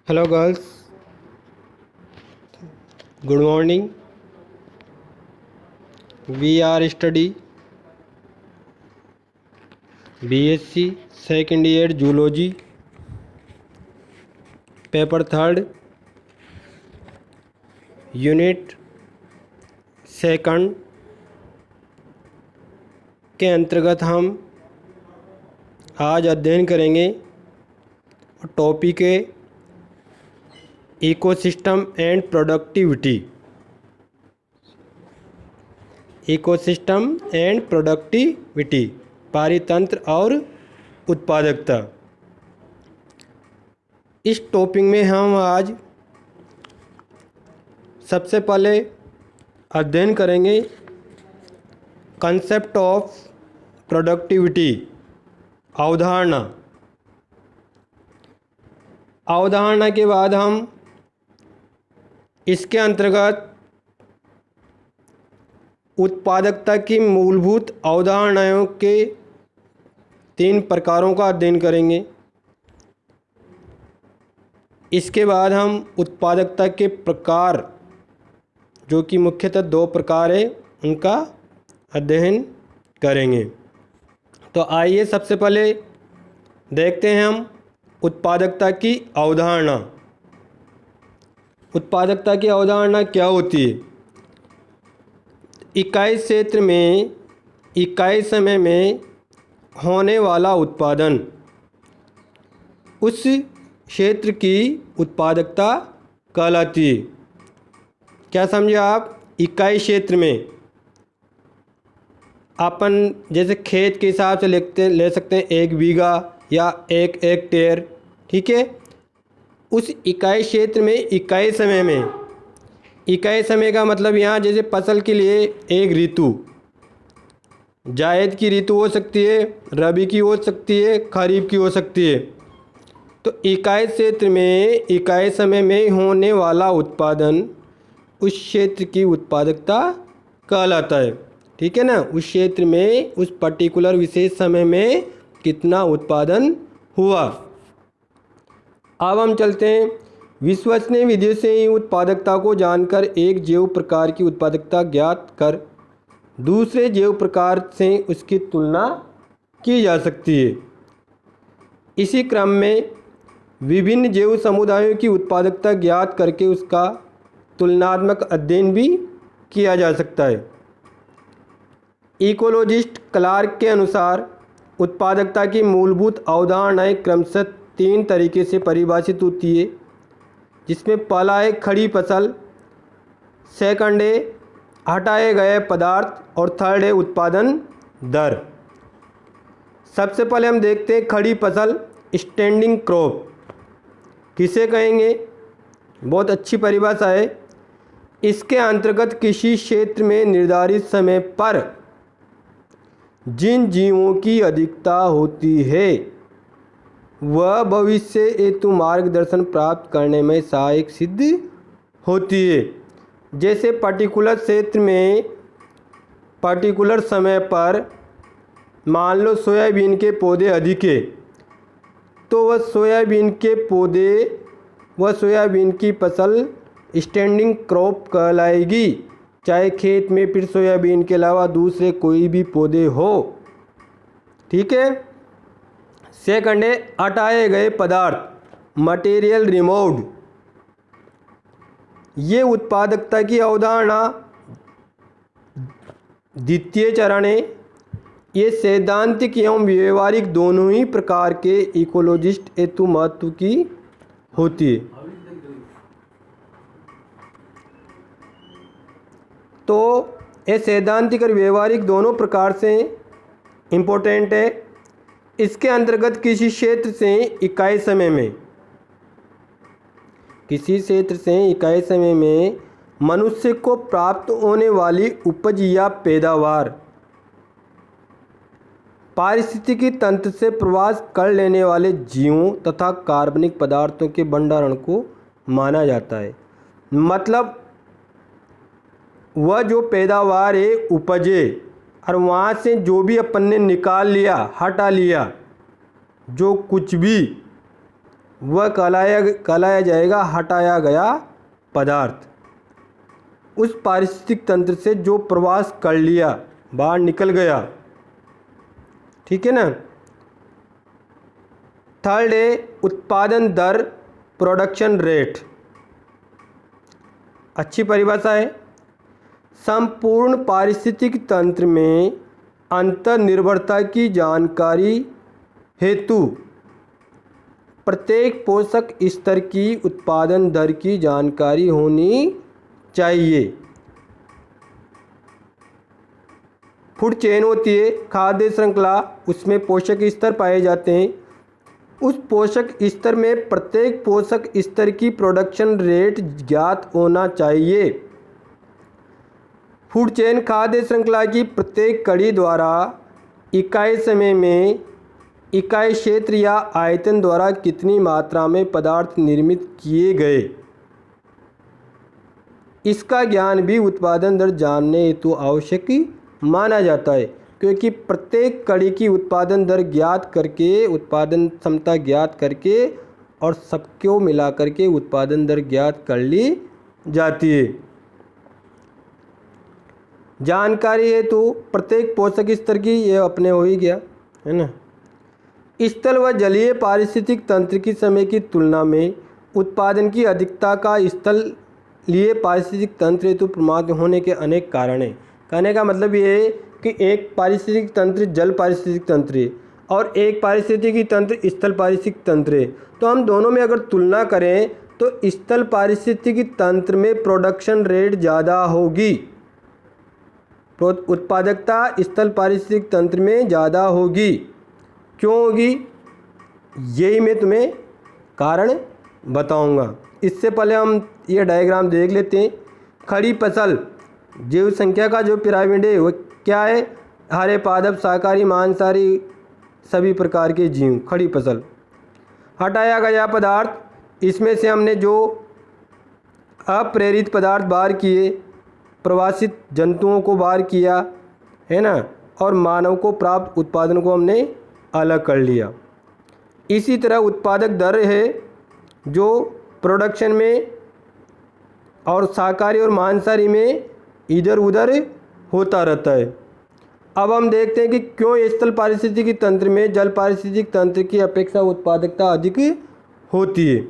Hello girls, good morning. We are study BSc second year zoology, paper third, unit second के अंतर्गत हम आज अध्ययन करेंगे टॉपिक है ecosystem and productivity. Ecosystem and productivity, पारितंत्र और उत्पादकता। इस टॉपिक में हम आज सबसे पहले अध्ययन करेंगे कंसेप्ट ऑफ प्रोडक्टिविटी, अवधारणा के बाद हम इसके अंतर्गत उत्पादकता की मूलभूत अवधारणाओं के 3 प्रकारों का अध्ययन करेंगे। इसके बाद हम उत्पादकता के प्रकार, जो कि मुख्यतः 2 प्रकार है, उनका अध्ययन करेंगे। तो आइए सबसे पहले देखते हैं हम उत्पादकता की अवधारणा। उत्पादकता की अवधारणा क्या होती है? इकाई क्षेत्र में इकाई समय में होने वाला उत्पादन, उस क्षेत्र की उत्पादकता कहलाती है। क्या समझे आप? इकाई क्षेत्र में अपन जैसे खेत के हिसाब से ले सकते हैं 1 बीघा या 1 हेक्टेयर, ठीक है। उस इकाई क्षेत्र में इकाई समय का मतलब यहाँ जैसे फसल के लिए एक ऋतु, जायद की ऋतु हो सकती है, रबी की हो सकती है, खरीफ की हो सकती है। तो इकाई क्षेत्र में इकाई समय में होने वाला उत्पादन उस क्षेत्र की उत्पादकता कहलाता है, ठीक है ना। उस क्षेत्र में उस पर्टिकुलर विशेष समय में कितना उत्पादन हुआ। अब हम चलते हैं विश्वसनीय विधियों से ही उत्पादकता को जानकर एक जैव प्रकार की उत्पादकता ज्ञात कर दूसरे जैव प्रकार से उसकी तुलना की जा सकती है। इसी क्रम में विभिन्न जैव समुदायों की उत्पादकता ज्ञात करके उसका तुलनात्मक अध्ययन भी किया जा सकता है। इकोलॉजिस्ट क्लार्क के अनुसार उत्पादकता की मूलभूत अवधारणाएं क्रमशः 3 तरीके से परिभाषित होती है, जिसमें पहला है खड़ी फसल, सेकंड है हटाए गए पदार्थ और थर्ड है उत्पादन दर। सबसे पहले हम देखते हैं खड़ी फसल, स्टैंडिंग क्रॉप किसे कहेंगे? बहुत अच्छी परिभाषा है। इसके अंतर्गत किसी क्षेत्र में निर्धारित समय पर जिन जीवों की अधिकता होती है वह भविष्य हेतु मार्गदर्शन प्राप्त करने में सहायक सिद्ध होती है। जैसे पर्टिकुलर क्षेत्र में पर्टिकुलर समय पर मान लो सोयाबीन के पौधे अधिक है, तो वह सोयाबीन की फसल स्टैंडिंग क्रॉप कहलाएगी, चाहे खेत में फिर सोयाबीन के अलावा दूसरे कोई भी पौधे हो, ठीक है। सेकंड है हटाए गए पदार्थ, मटेरियल रिमूव्ड। ये उत्पादकता की अवधारणा द्वितीय चरण है। ये सैद्धांतिक एवं व्यवहारिक दोनों ही प्रकार के इकोलॉजिस्ट हेतु महत्व की होती है। तो ये सैद्धांतिक और व्यवहारिक दोनों प्रकार से इम्पोर्टेंट है। इसके अंतर्गत किसी क्षेत्र से इकाई समय में मनुष्य को प्राप्त होने वाली उपज या पैदावार पारिस्थितिकी तंत्र से प्रवास कर लेने वाले जीवों तथा कार्बनिक पदार्थों के भंडारण को माना जाता है। मतलब वह जो पैदावार है, उपज है, और वहाँ से जो भी अपन ने निकाल लिया, हटा लिया, जो कुछ भी वह कहलाया जाएगा हटाया गया पदार्थ। उस पारिस्थितिक तंत्र से जो प्रवास कर लिया, बाहर निकल गया, ठीक है ना। थर्ड है उत्पादन दर, प्रोडक्शन रेट। अच्छी परिभाषा है। संपूर्ण पारिस्थितिक तंत्र में अंतर्निर्भरता की जानकारी हेतु प्रत्येक पोषक स्तर की उत्पादन दर की जानकारी होनी चाहिए। फूड चेन होती है, खाद्य श्रृंखला, उसमें पोषक स्तर पाए जाते हैं। उस पोषक स्तर में प्रत्येक पोषक स्तर की प्रोडक्शन रेट ज्ञात होना चाहिए। फूड चेन खाद्य श्रृंखला की प्रत्येक कड़ी द्वारा इकाई समय में इकाई क्षेत्र या आयतन द्वारा कितनी मात्रा में पदार्थ निर्मित किए गए, इसका ज्ञान भी उत्पादन दर जानने हेतु आवश्यक माना जाता है, क्योंकि प्रत्येक कड़ी की उत्पादन दर ज्ञात करके, उत्पादन क्षमता ज्ञात करके और सबको मिला करके उत्पादन दर ज्ञात कर ली जाती है। जानकारी है तो प्रत्येक पोषक स्तर की, ये अपने हो ही गया है ना। स्थल व जलीय पारिस्थितिक तंत्र की समय की तुलना में उत्पादन की अधिकता का स्थल लिए पारिस्थितिक तंत्र हेतु प्रमाद होने के अनेक कारण हैं। कहने का मतलब ये है कि एक पारिस्थितिक तंत्र जल पारिस्थितिक तंत्र है और एक पारिस्थितिकी तंत्र स्थल पारिस्थितिक तंत्र है। तो हम दोनों में अगर तुलना करें तो स्थल पारिस्थितिकी तंत्र में प्रोडक्शन रेट ज़्यादा होगी, उत्पादकता स्थल पारिस्थितिक तंत्र में ज़्यादा होगी। क्यों होगी, यही मैं तुम्हें कारण बताऊंगा। इससे पहले हम ये डायग्राम देख लेते हैं। खड़ी फसल जीव संख्या का जो पिरामिड है वो क्या है, हरे पादप शाकाहारी मांसाहारी सभी प्रकार के जीव, खड़ी फसल। हटाया गया पदार्थ, इसमें से हमने जो अप्रेरित पदार्थ बाहर किए, प्रवासित जंतुओं को बाहर किया है ना, और मानव को प्राप्त उत्पादन को हमने अलग कर लिया। इसी तरह उत्पादक दर है जो प्रोडक्शन में और शाकाहारी और मांसाहारी में इधर उधर होता रहता है। अब हम देखते हैं कि क्यों स्थल पारिस्थितिकी तंत्र में जल पारिस्थितिक तंत्र की अपेक्षा उत्पादकता अधिक होती है।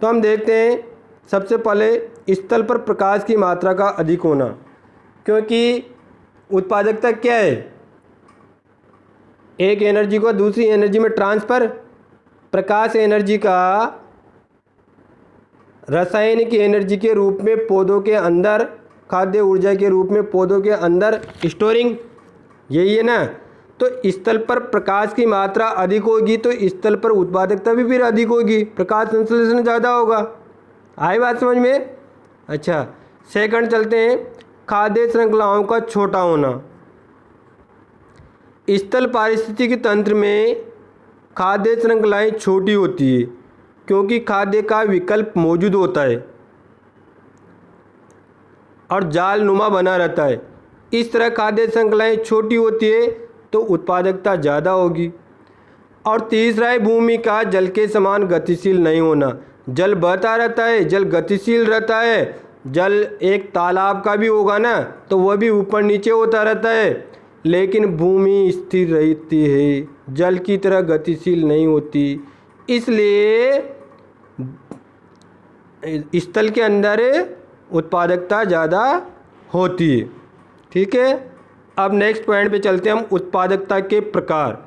तो हम देखते हैं सबसे पहले स्थल पर प्रकाश की मात्रा का अधिक होना, क्योंकि उत्पादकता क्या है, एक एनर्जी को दूसरी एनर्जी में ट्रांसफ़र। प्रकाश एनर्जी का रासायनिक एनर्जी के रूप में पौधों के अंदर, खाद्य ऊर्जा के रूप में पौधों के अंदर स्टोरिंग, यही है ना। तो स्थल पर प्रकाश की मात्रा अधिक होगी तो स्थल पर उत्पादकता भी फिर अधिक होगी, प्रकाश संश्लेषण ज़्यादा होगा। आई बात समझ में। अच्छा, सेकंड चलते हैं, खाद्य श्रृंखलाओं का छोटा होना। स्थल पारिस्थितिकी तंत्र में खाद्य श्रृंखलाएँ छोटी होती है क्योंकि खाद्य का विकल्प मौजूद होता है और जाल नुमा बना रहता है। इस तरह खाद्य श्रृंखलाएँ छोटी होती है तो उत्पादकता ज़्यादा होगी। और तीसरा है भूमि का जल के समान गतिशील नहीं होना। जल बहता रहता है, जल गतिशील रहता है। जल एक तालाब का भी होगा ना तो वह भी ऊपर नीचे होता रहता है, लेकिन भूमि स्थिर रहती है, जल की तरह गतिशील नहीं होती। इसलिए स्थल के अंदर उत्पादकता ज़्यादा होती है। ठीक है, अब नेक्स्ट पॉइंट पे चलते हैं हम, उत्पादकता के प्रकार।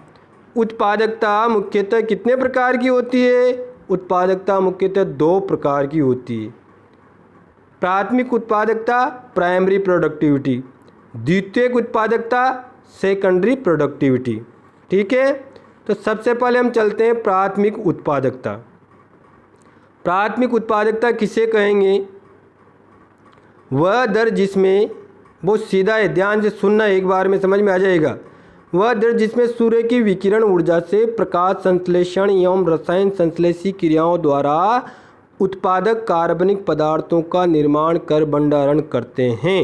उत्पादकता मुख्यतः कितने प्रकार की होती है? उत्पादकता मुख्यतः दो प्रकार की होती है। प्राथमिक उत्पादकता, प्राइमरी प्रोडक्टिविटी। द्वितीयक उत्पादकता, सेकेंडरी प्रोडक्टिविटी। ठीक है, तो सबसे पहले हम चलते हैं प्राथमिक उत्पादकता। प्राथमिक उत्पादकता किसे कहेंगे? वह दर जिसमें, वो सीधा है, ध्यान से सुनना, एक बार में समझ में आ जाएगा। वह दर जिसमें सूर्य की विकिरण ऊर्जा से प्रकाश संश्लेषण एवं रसायन संश्लेषी क्रियाओं द्वारा उत्पादक कार्बनिक पदार्थों का निर्माण कर भंडारण करते हैं।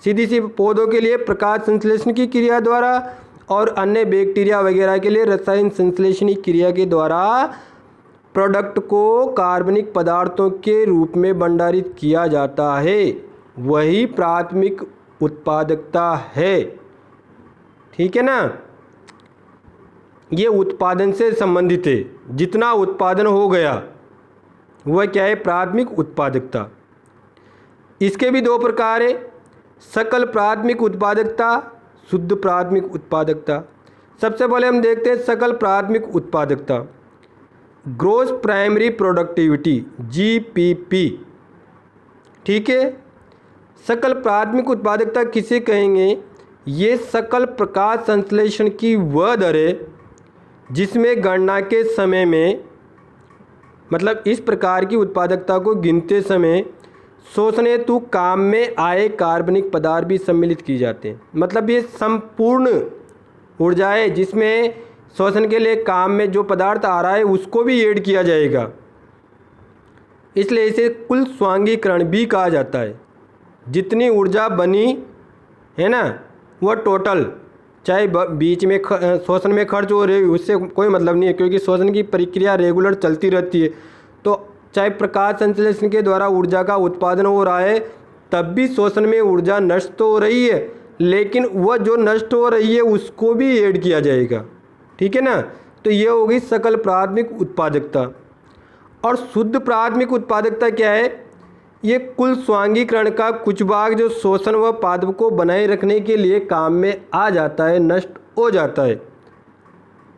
सीधी सी पौधों के लिए प्रकाश संश्लेषण की क्रिया द्वारा और अन्य बैक्टीरिया वगैरह के लिए रसायन संश्लेषणी क्रिया के द्वारा प्रोडक्ट को कार्बनिक पदार्थों के रूप में भंडारित किया जाता है वही प्राथमिक उत्पादकता है। ठीक है ना, ये उत्पादन से संबंधित है। जितना उत्पादन हो गया वह क्या है, प्राथमिक उत्पादकता। इसके भी दो प्रकार है, सकल प्राथमिक उत्पादकता, शुद्ध प्राथमिक उत्पादकता। सबसे पहले हम देखते हैं सकल प्राथमिक उत्पादकता, ग्रोस प्राइमरी प्रोडक्टिविटी, जीपीपी। ठीक है, सकल प्राथमिक उत्पादकता किसे कहेंगे, ये सकल प्रकाश संश्लेषण की वह दर है जिसमें गणना के समय में, मतलब इस प्रकार की उत्पादकता को गिनते समय शोषण हेतु काम में आए कार्बनिक पदार्थ भी सम्मिलित किए जाते हैं। मतलब ये संपूर्ण ऊर्जा है जिसमें शोषण के लिए काम में जो पदार्थ आ रहा है उसको भी ऐड किया जाएगा, इसलिए इसे कुल स्वांगीकरण भी कहा जाता है। जितनी ऊर्जा बनी है ना वह टोटल, चाहे बीच में शोषण में खर्च हो रही है उससे कोई मतलब नहीं है, क्योंकि शोषण की प्रक्रिया रेगुलर चलती रहती है। तो चाहे प्रकाश संश्लेषण के द्वारा ऊर्जा का उत्पादन हो रहा है तब भी शोषण में ऊर्जा नष्ट तो हो रही है, लेकिन वह जो नष्ट हो रही है उसको भी ऐड किया जाएगा। ठीक है ना, तो ये होगी सकल प्राथमिक उत्पादकता। और शुद्ध प्राथमिक उत्पादकता क्या है, ये कुल स्वांगीकरण का कुछ भाग जो शोषण व पादप को बनाए रखने के लिए काम में आ जाता है, नष्ट हो जाता है,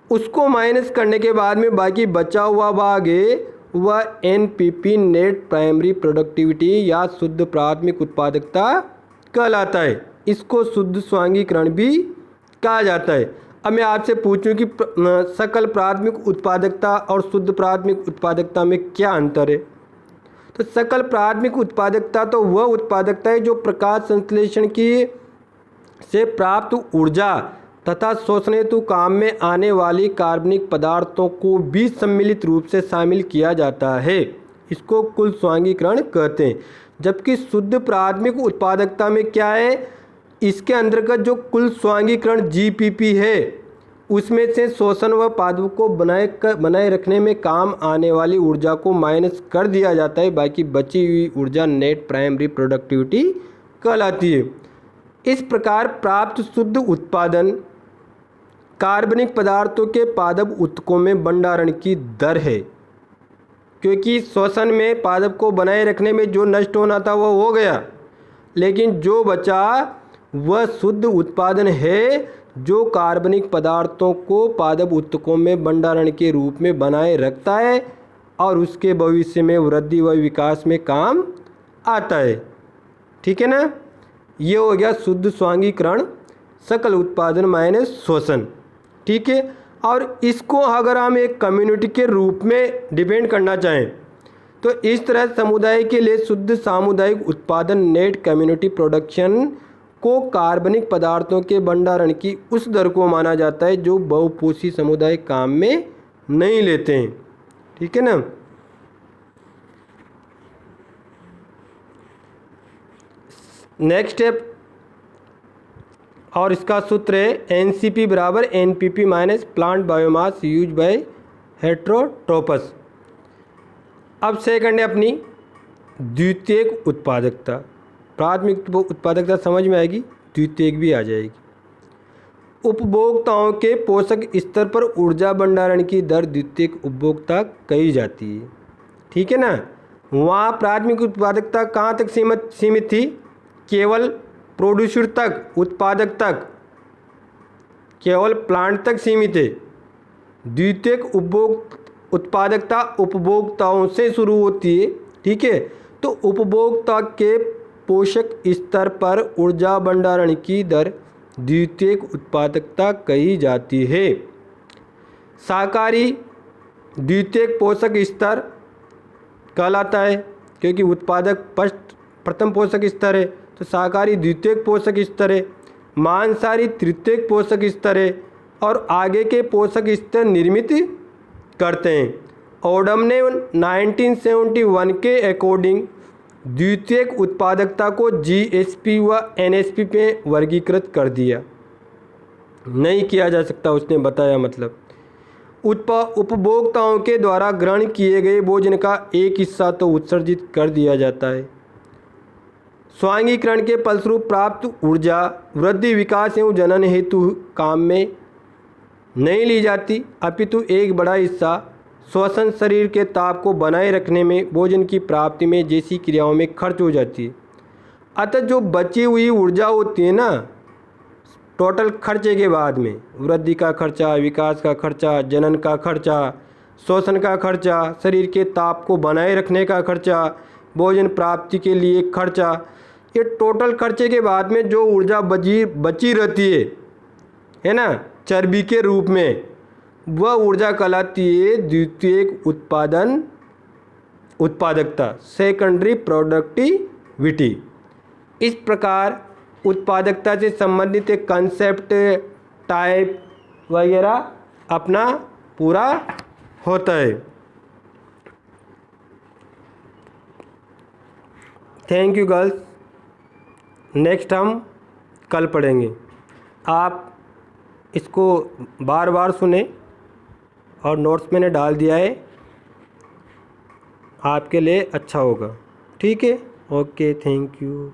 उसको माइनस करने के बाद में बाकी बचा हुआ भाग है वह एनपीपी, नेट प्राइमरी प्रोडक्टिविटी या शुद्ध प्राथमिक उत्पादकता कहलाता है। इसको शुद्ध स्वांगीकरण भी कहा जाता है। अब मैं आपसे पूछूं कि सकल प्राथमिक उत्पादकता और शुद्ध प्राथमिक उत्पादकता में क्या अंतर है। तो सकल प्राथमिक उत्पादकता तो वह उत्पादकता है जो प्रकाश संश्लेषण की से प्राप्त ऊर्जा तथा शोषण हेतु काम में आने वाली कार्बनिक पदार्थों को भी सम्मिलित रूप से शामिल किया जाता है, इसको कुल स्वांगीकरण कहते हैं। जबकि शुद्ध प्राथमिक उत्पादकता में क्या है, इसके अंतर्गत जो कुल स्वांगीकरण जीपीपी है उसमें से शोषण व पादप को बनाए रखने में काम आने वाली ऊर्जा को माइनस कर दिया जाता है, बाकी बची हुई ऊर्जा नेट प्राइमरी प्रोडक्टिविटी कहलाती है। इस प्रकार प्राप्त शुद्ध उत्पादन कार्बनिक पदार्थों के पादप ऊतकों में भंडारण की दर है, क्योंकि शोषण में पादप को बनाए रखने में जो नष्ट होना था वह हो गया, लेकिन जो बचा वह शुद्ध उत्पादन है जो कार्बनिक पदार्थों को पादप ऊतकों में भंडारण के रूप में बनाए रखता है और उसके भविष्य में वृद्धि व विकास में काम आता है। ठीक है ना, ये हो गया शुद्ध स्वांगीकरण, सकल उत्पादन माइनस शोषण। ठीक है, और इसको अगर हम एक कम्युनिटी के रूप में डिपेंड करना चाहें तो इस तरह समुदाय के लिए शुद्ध सामुदायिक उत्पादन नेट कम्युनिटी प्रोडक्शन को कार्बनिक पदार्थों के भंडारण की उस दर को माना जाता है जो बहुपोषी समुदाय काम में नहीं लेते हैं। ठीक है ना, नेक्स्ट स्टेप और इसका सूत्र है एनसीपी बराबर NPP minus plant biomass use by heterotrophs. अब सेकंड है अपनी द्वितीयक उत्पादकता। प्राथमिक उत्पादकता समझ में आएगी, द्वितीयक भी आ जाएगी। उपभोक्ताओं के पोषक स्तर पर ऊर्जा भंडारण की दर द्वितीयक उपभोक्ता कही जाती है। ठीक है ना, वहाँ प्राथमिक उत्पादकता कहाँ तक सीमित थी, केवल प्रोड्यूसर तक, उत्पादक तक, केवल प्लांट तक सीमित है। द्वितीयक उत्पादकता उपभोक्ताओं से शुरू होती है। ठीक है, तो उपभोक्ता के पोषक स्तर पर ऊर्जा भंडारण की दर द्वितीयक उत्पादकता कही जाती है। शाकाहारी द्वितीयक पोषक स्तर कहलाता है, क्योंकि उत्पादक प्रथम पोषक स्तर है, तो शाकाहारी द्वितीयक पोषक स्तर है। मांसाहारी तृतीयक पोषक स्तर है और आगे के पोषक स्तर निर्मित करते हैं। ओडम ने 1971 के अकॉर्डिंग द्वितीयक उत्पादकता को जीएसपी व एनएसपी में वर्गीकृत कर दिया। नहीं किया जा सकता उसने बताया, मतलब उपभोक्ताओं के द्वारा ग्रहण किए गए भोजन का एक हिस्सा तो उत्सर्जित कर दिया जाता है। स्वांगीकरण के फलस्वरूप प्राप्त ऊर्जा वृद्धि, विकास एवं जनन हेतु काम में नहीं ली जाती, अपितु एक बड़ा हिस्सा श्वसन, शरीर के ताप को बनाए रखने में, भोजन की प्राप्ति में जैसी क्रियाओं में खर्च हो जाती है। अतः जो बची हुई ऊर्जा होती है ना, टोटल खर्चे के बाद में वृद्धि का खर्चा, विकास का खर्चा, जनन का खर्चा, श्वसन का खर्चा, शरीर के ताप को बनाए रखने का खर्चा, भोजन प्राप्ति के लिए खर्चा, ये टोटल खर्चे के बाद में जो ऊर्जा बची रहती है ना, चर्बी के रूप में, वह ऊर्जा कहलाती है द्वितीयक उत्पादकता, सेकेंडरी प्रोडक्टिविटी। इस प्रकार उत्पादकता से संबंधित एक कंसेप्ट, टाइप वगैरह अपना पूरा होता है। Thank you girls. नेक्स्ट हम कल पढ़ेंगे। आप इसको बार बार सुने और नोट्स मैंने डाल दिया है, आपके लिए अच्छा होगा। ठीक है, ओके, थैंक यू।